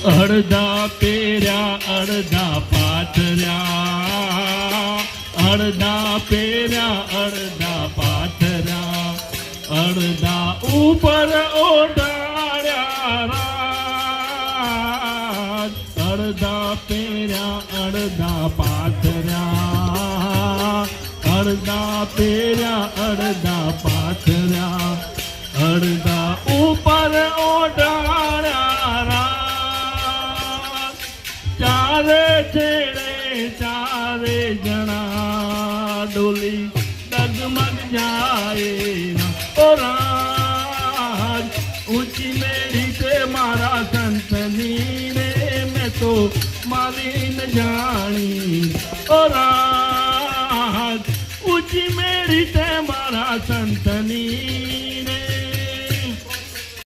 અડધા પેર્યા અડધા પાથર્યા, અડધા પેર્યા અડધા પાથર્યા, અડધા ઉપર ઓઢાડ્યા રાજ, અડધા પેર્યા અડધા પાથર્યા, અડધા પેર્યા અડધા પાથર્યા, અડધા ઉપર ઓઢાડ્યા રાજ, ચારે છેડે ચારે જણા ડોલી ડગમગ જાય ઓ રાજ, ઊંચી મેળી છે મારા સંતની ને મેં તો મારી ન જાણી ઓ રાજ, ઊંચી મેળી છે મારા સંતની